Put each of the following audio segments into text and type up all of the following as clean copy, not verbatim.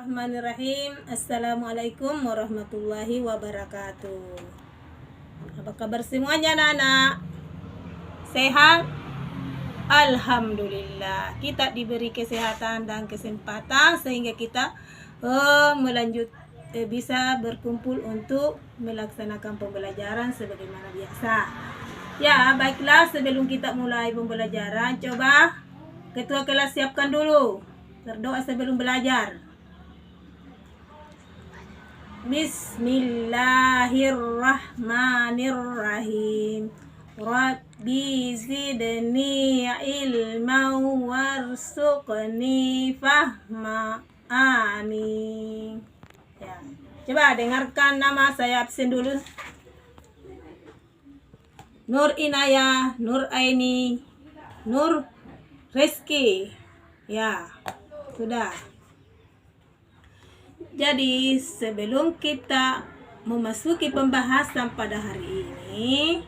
Bismillahirrahmanirrahim. Assalamualaikum warahmatullahi wabarakatuh. Apa kabar semuanya anak-anak? Sehat? Alhamdulillah. Kita diberi kesehatan dan kesempatan sehingga kita bisa berkumpul untuk melaksanakan pembelajaran sebagaimana biasa. Ya, baiklah, sebelum kita mulai pembelajaran, coba ketua kelas siapkan dulu. Berdoa sebelum belajar. Bismillahirrahmanirrahim. Rabbi zidni ilman warzuqni fahma. Amin. Ya. Coba dengarkan nama saya absen dulu. Nur Inaya, Nur Aini, Nur Rizky. Ya, sudah. Jadi sebelum kita memasuki pembahasan pada hari ini,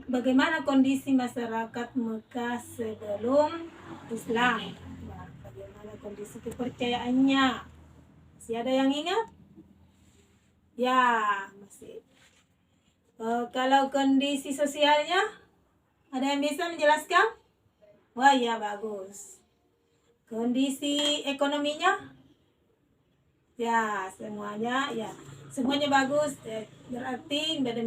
bagaimana kondisi masyarakat Mekah sebelum Islam? Nah, bagaimana kondisi kepercayaannya? Masih ada yang ingat? Ya, masih. Kalau kondisi sosialnya, ada yang bisa menjelaskan? Wah, ya bagus. Kondisi ekonominya? Ya, semuanya bagus. Berarti pada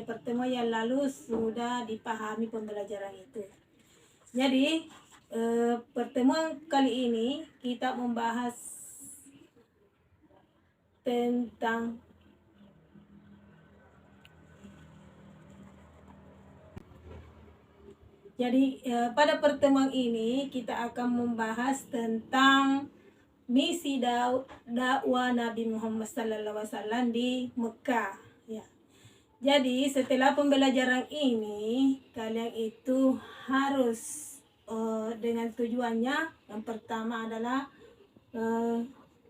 pertemuan yang lalu sudah dipahami pembelajaran itu. Jadi pertemuan kali ini kita membahas tentang pada pertemuan ini kita akan membahas tentang misi dakwah Nabi Muhammad SAW di Mekah. Ya. Jadi setelah pembelajaran ini kalian itu harus dengan tujuannya yang pertama adalah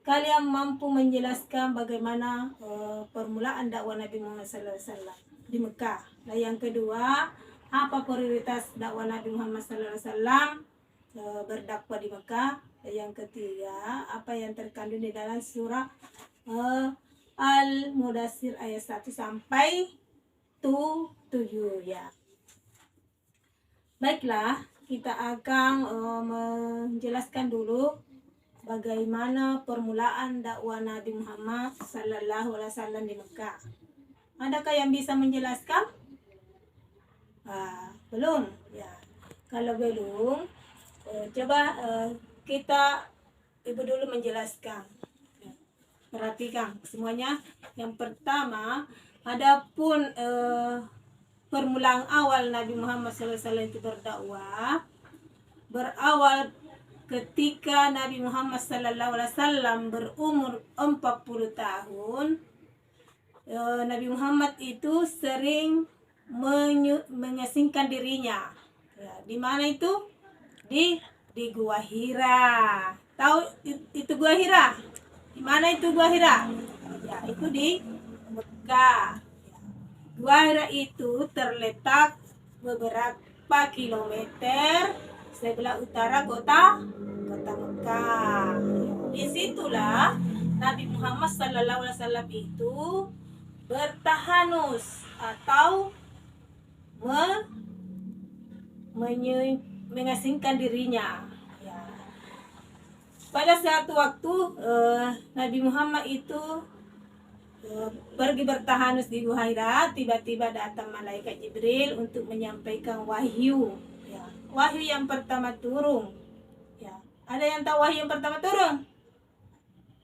kalian mampu menjelaskan bagaimana permulaan dakwah Nabi Muhammad SAW di Mekah. Nah, yang kedua, apa prioritas dakwah Nabi Muhammad SAW berdakwah di Mekah. Yang ketiga, apa yang terkandung di dalam surah Al-Mudaththir ayat 1 sampai 7 ya. Baiklah, kita akan menjelaskan dulu bagaimana permulaan dakwah Nabi Muhammad SAW di Mekah. Adakah yang bisa menjelaskan? Belum ya. Kalau belum, coba kita ibu dulu menjelaskan. Perhatikan semuanya. Yang pertama, adapun permulaan awal Nabi Muhammad SAW itu berdakwah berawal ketika Nabi Muhammad SAW berumur 40 tahun. Nabi Muhammad itu sering mengasingkan dirinya. Ya, di mana itu? Di Gua Hira. Tahu itu Gua Hira? Di mana itu Gua Hira? Ya, itu di Mekah. Gua Hira itu terletak beberapa kilometer sebelah utara kota Mekah. Disitulah Nabi Muhammad SAW itu bertahanus atau mengasingkan dirinya. Ya. Pada suatu waktu Nabi Muhammad itu pergi bertahanus di Gua Hira, tiba-tiba datang malaikat Jibril untuk menyampaikan wahyu. Ya. Wahyu yang pertama turun. Ya. Ada yang tahu wahyu yang pertama turun?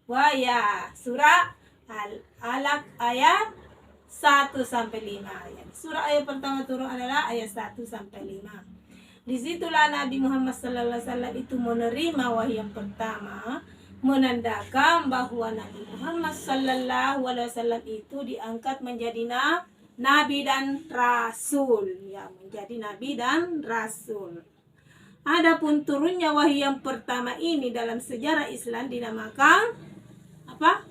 Wah ya, surah Al-Alaq ayat 1 sampai 5. Ya. Surah ayat pertama turun adalah ayat 1 sampai 5. Disitulah Nabi Muhammad SAW itu menerima wahyu yang pertama, menandakan bahwa Nabi Muhammad SAW itu diangkat menjadi nabi dan rasul, ya, menjadi nabi dan rasul. Adapun turunnya wahyu yang pertama ini dalam sejarah Islam dinamakan apa?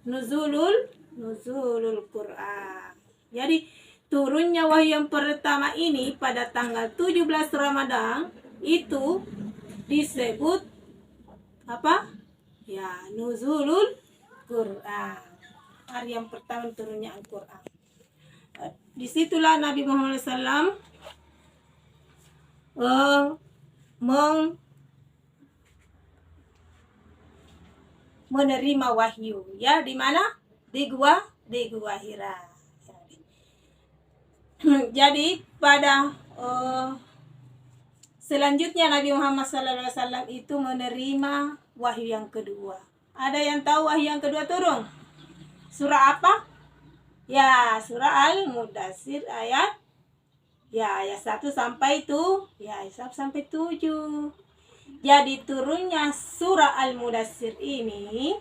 Nuzulul Quran. Jadi turunnya wahyu yang pertama ini pada tanggal 17 Ramadan itu disebut apa? Ya, Nuzulul Quran. Hari yang pertama turunnya Al-Quran. Disitulah Nabi Muhammad SAW menerima wahyu, ya, di mana? Di gua Hira. Jadi pada selanjutnya Nabi Muhammad SAW itu menerima wahyu yang kedua. Ada yang tahu wahyu yang kedua turun? Surah apa? Ya, surah Al-Mudaththir ayat 1 sampai 7. Jadi turunnya surah Al-Mudaththir ini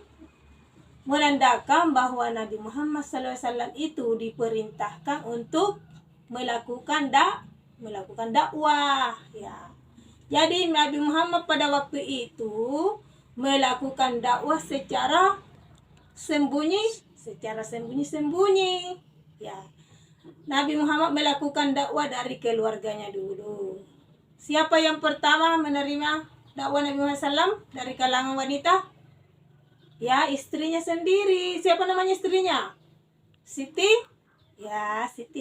menandakan bahwa Nabi Muhammad SAW itu diperintahkan untuk melakukan dakwah, ya. Jadi Nabi Muhammad pada waktu itu melakukan dakwah secara sembunyi, ya. Nabi Muhammad melakukan dakwah dari keluarganya dulu. Siapa yang pertama menerima dakwah Nabi Muhammad SAW dari kalangan wanita? Ya, istrinya sendiri. Siapa namanya istrinya? Siti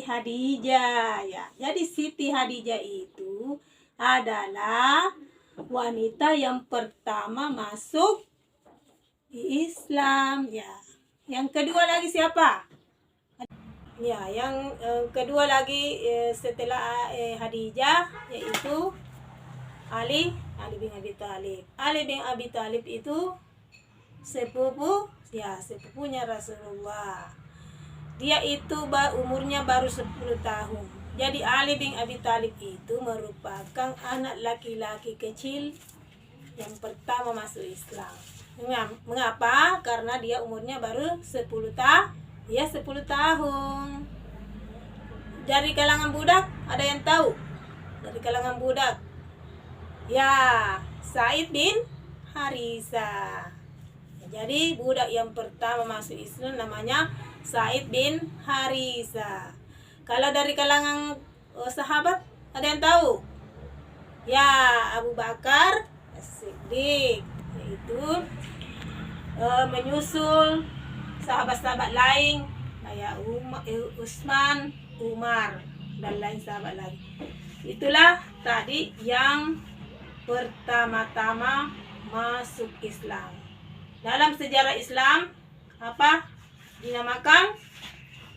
Hadijah, ya. Jadi Siti Hadijah itu adalah wanita yang pertama masuk di Islam, ya. Yang kedua lagi siapa? Ya, yang kedua lagi setelah Hadijah yaitu Ali bin Abi Thalib. Ali bin Abi Thalib itu sepupunya Rasulullah. Dia itu umurnya baru 10 tahun. Jadi Ali bin Abi Thalib itu merupakan anak laki-laki kecil yang pertama masuk Islam. Mengapa? Karena dia umurnya baru 10 tahun. Dari kalangan budak, ada yang tahu? Dari kalangan budak, ya, Zaid bin Harithah. Jadi budak yang pertama masuk Islam namanya Zaid bin Harithah. Kalau dari kalangan sahabat, ada yang tahu? Ya, Abu Bakar As-Siddiq, yaitu menyusul sahabat-sahabat lain kayak Utsman, Umar, dan lain sahabat lagi. Itulah tadi yang pertama-tama masuk Islam. Dalam sejarah Islam apa dinamakan?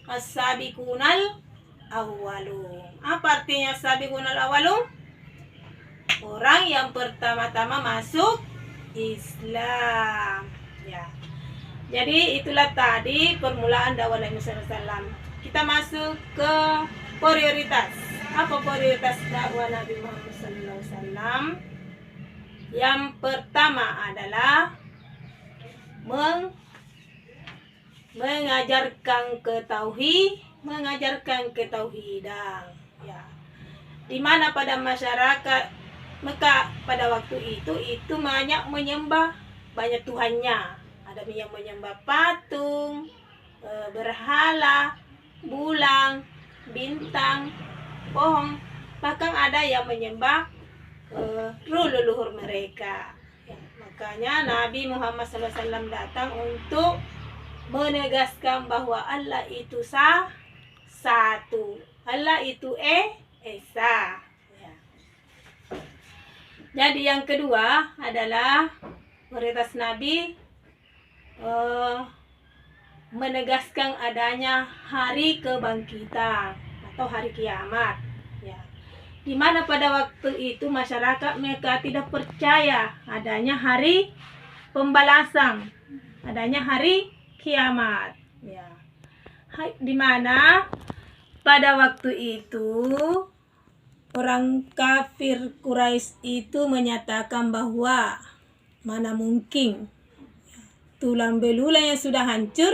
As-sabiqunal awwalun. Apa artinya as-sabiqunal awwalun? Orang yang pertama-tama masuk Islam, ya. Jadi itulah tadi permulaan dakwah Nabi SAW. Kita masuk ke prioritas. Apa prioritas dakwah Nabi Muhammad SAW? Yang pertama adalah mengajarkan ketauhidan, ya. Di mana pada masyarakat Mekah pada waktu itu banyak menyembah banyak tuhannya. Ada yang menyembah patung, berhala, bulan, bintang, pohon. Bahkan ada yang menyembah leluhur mereka. Ya, makanya Nabi Muhammad SAW datang untuk menegaskan bahwa Allah itu satu. Allah itu esa. Ya. Jadi yang kedua adalah prioritas Nabi menegaskan adanya hari kebangkitan atau hari kiamat, ya. Di mana pada waktu itu masyarakat mereka tidak percaya adanya hari pembalasan, adanya hari kiamat, ya. Di mana pada waktu itu orang kafir Quraisy itu menyatakan bahwa mana mungkin tulang belulang yang sudah hancur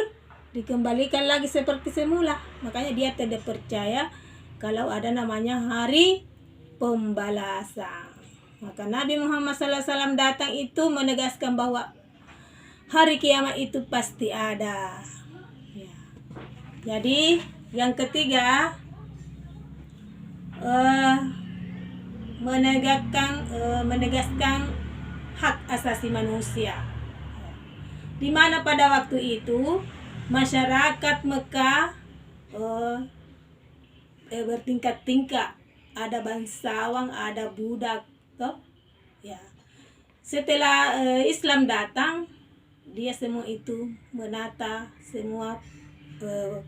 dikembalikan lagi seperti semula. Makanya dia tidak percaya kalau ada namanya hari pembalasan. Maka Nabi Muhammad SAW datang itu menegaskan bahwa hari kiamat itu pasti ada, ya. Jadi yang ketiga menegaskan hak asasi manusia. di mana pada waktu itu masyarakat Mekah bertingkat-tingkat, ada bangsawan, ada budak, toh ya. Setelah Islam datang, dia semua itu menata semua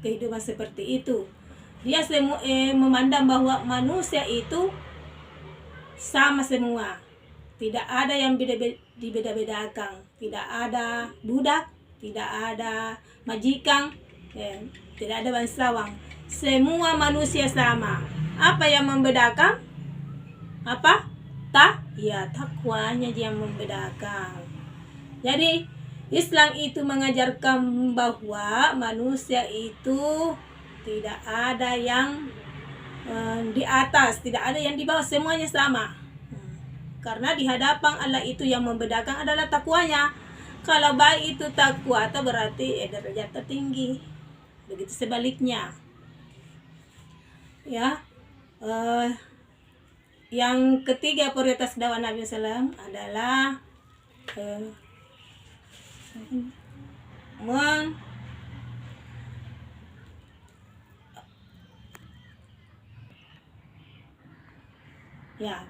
kehidupan seperti itu. Dia semua memandang bahwa manusia itu sama semua, tidak ada yang dibeda-bedakan, tidak ada budak, tidak ada majikan, tidak ada bangsawan, semua manusia sama. Apa yang membedakan? Apa? Takwanya yang membedakan. Jadi Islam itu mengajarkan bahwa manusia itu tidak ada yang di atas, tidak ada yang di bawah, semuanya sama. Karena di hadapan Allah itu yang membedakan adalah takwanya. Kalau baik itu takwa, itu berarti derajat tertinggi. Begitu sebaliknya. Ya. Yang ketiga prioritas dakwah Nabi SAW adalah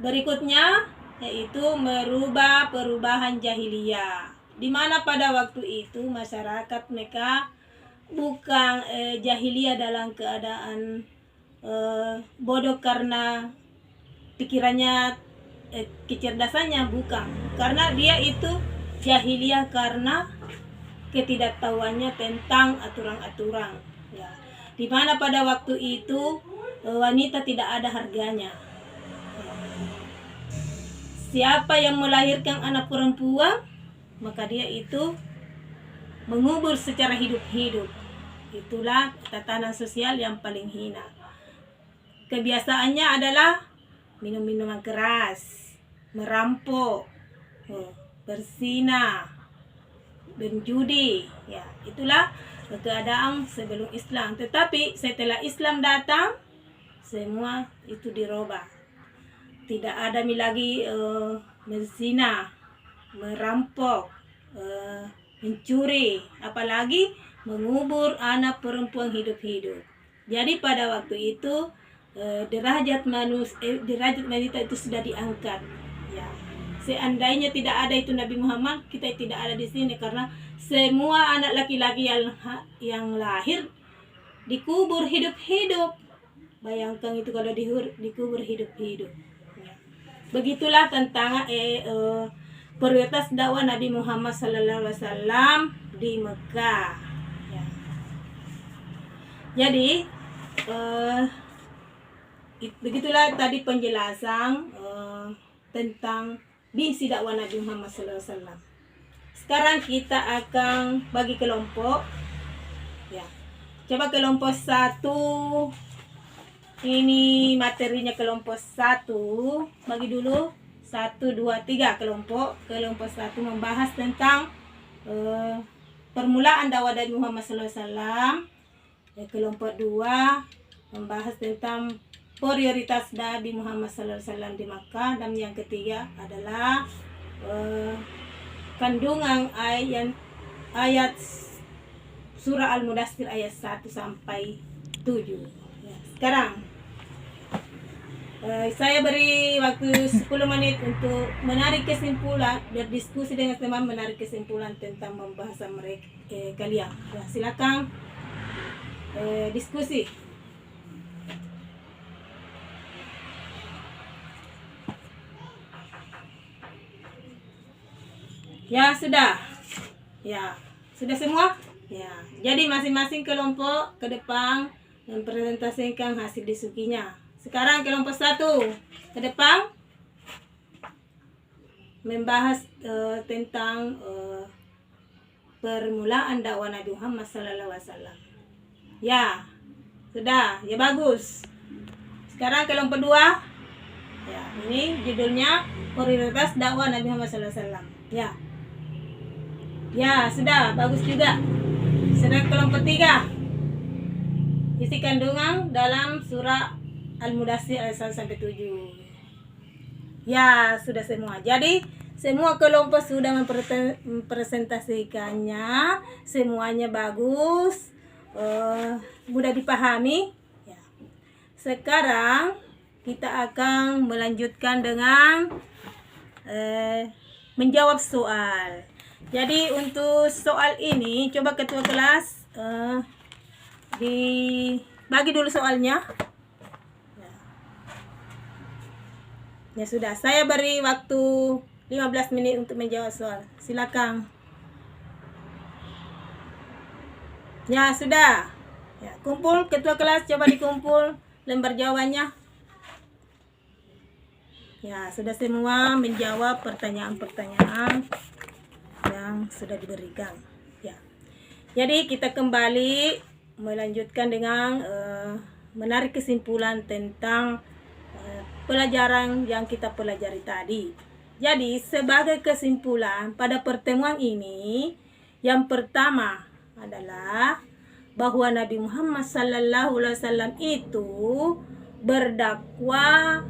berikutnya yaitu merubah perubahan jahiliyah, di mana pada waktu itu masyarakat mereka bukan jahiliyah dalam keadaan bodoh karena pikirannya kecerdasannya, bukan, karena dia itu jahiliyah karena ketidaktahuannya tentang aturan-aturan, ya, di mana pada waktu itu wanita tidak ada harganya. Siapa yang melahirkan anak perempuan, maka dia itu mengubur secara hidup-hidup. Itulah tatanan sosial yang paling hina. Kebiasaannya adalah minum minuman keras, merampok, berzina, berjudi. Ya, itulah keadaan sebelum Islam. Tetapi setelah Islam datang, semua itu dirubah. Tidak ada lagi berzina, merampok, mencuri, apalagi mengubur anak perempuan hidup-hidup. Jadi pada waktu itu derajat wanita itu sudah diangkat. Ya. Seandainya tidak ada itu Nabi Muhammad, kita tidak ada di sini, karena semua anak laki-laki yang lahir dikubur hidup-hidup. Bayangkan itu kalau dikubur hidup-hidup. Ya. Begitulah tentang prioritas dakwah Nabi Muhammad SAW di Mekah. Ya. Jadi begitulah tadi penjelasan tentang misi dakwah Nabi Muhammad SAW. Sekarang kita akan bagi kelompok. Ya, coba kelompok 1. Ini materinya kelompok 1. Bagi dulu 1, 2, 3 kelompok. Kelompok 1 membahas tentang permulaan dakwah Nabi Muhammad SAW. Kelompok 2 membahas tentang prioritas Nabi Muhammad SAW di Makkah, dan yang ketiga adalah kandungan ayat surah Al-Mudaththir ayat 1 sampai 7. Ya, sekarang saya beri waktu 10 menit untuk menarik kesimpulan, berdiskusi dengan teman, menarik kesimpulan tentang pembahasan mereka kalian. Ya, silakan diskusi. Ya, sudah. Ya, sudah semua? Ya. Jadi masing-masing kelompok ke depan mempresentasikan hasil diskusinya. Sekarang kelompok 1 ke depan membahas tentang permulaan dakwah Nabi Muhammad SAW. Ya, sudah. Ya, bagus. Sekarang kelompok 2. Ya, ini judulnya prioritas dakwah Nabi Muhammad SAW. Ya. Ya, sudah, bagus juga. Sedang kelompok 3. Isi kandungan dalam surah Al-Mudaththir ayat 1 sampai 7. Ya, sudah semua. Jadi, Semua kelompok sudah mempresentasikannya, semuanya bagus, mudah dipahami. Ya. Sekarang kita akan melanjutkan dengan menjawab soal. Jadi untuk soal ini, coba ketua kelas dibagi dulu soalnya. Ya sudah, saya beri waktu 15 menit untuk menjawab soal. Silakan. Ya sudah. Ya, kumpul ketua kelas, coba dikumpul lembar jawabannya. Ya, sudah semua menjawab pertanyaan-pertanyaan yang sudah diberikan. Ya. Jadi kita kembali melanjutkan dengan menarik kesimpulan tentang pelajaran yang kita pelajari tadi. Jadi sebagai kesimpulan pada pertemuan ini, yang pertama adalah bahwa Nabi Muhammad SAW itu berdakwah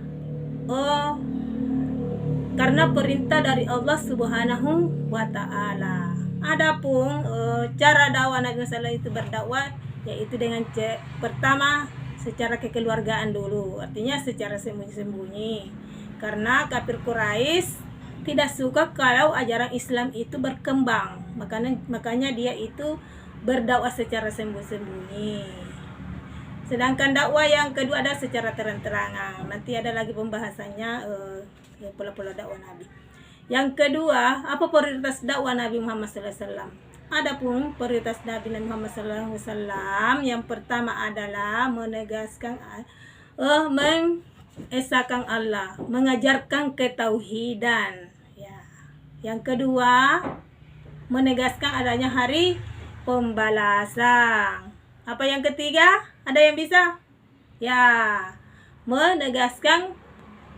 karena perintah dari Allah Subhanahu wa Ta'ala. Adapun cara dakwah Nabi SAW itu berdakwah yaitu dengan pertama secara kekeluargaan dulu, artinya secara sembunyi-sembunyi, karena kafir Quraisy tidak suka kalau ajaran Islam itu berkembang, makanya dia itu berdakwah secara sembunyi-sembunyi. Sedangkan dakwah yang kedua ada secara terang-terangan. Nanti ada lagi pembahasannya pola-pola dakwah Nabi. Yang kedua, apa prioritas dakwah Nabi Muhammad SAW? Adapun prioritas Nabi Muhammad SAW, yang pertama adalah menegaskan mengesahkan Allah, mengajarkan ketauhidan. Ya. Yang kedua, menegaskan adanya hari pembalasan. Apa yang ketiga? Ada yang bisa? Ya, menegaskan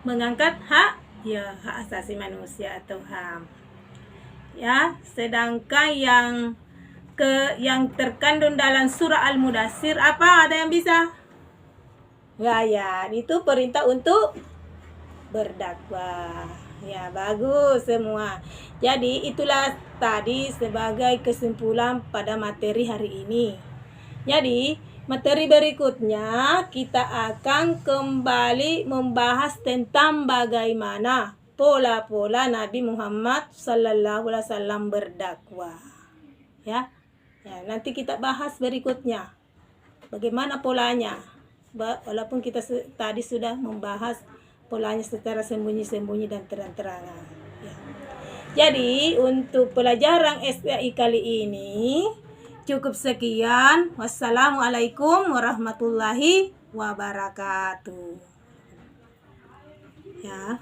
mengangkat hak asasi manusia atau HAM. Ya, sedangkan yang terkandung dalam surah Al-Mudaththir apa? Ada yang bisa? Ya, itu perintah untuk berdakwah. Ya, bagus semua. Jadi itulah tadi sebagai kesimpulan pada materi hari ini. Jadi materi berikutnya kita akan kembali membahas tentang bagaimana pola-pola Nabi Muhammad SAW berdakwah. Ya, nanti kita bahas berikutnya bagaimana polanya. Walaupun kita tadi sudah membahas polanya secara sembunyi-sembunyi dan terang-terangan. Ya. Jadi untuk pelajaran SPI kali ini cukup sekian. Wassalamualaikum warahmatullahi wabarakatuh. Ya.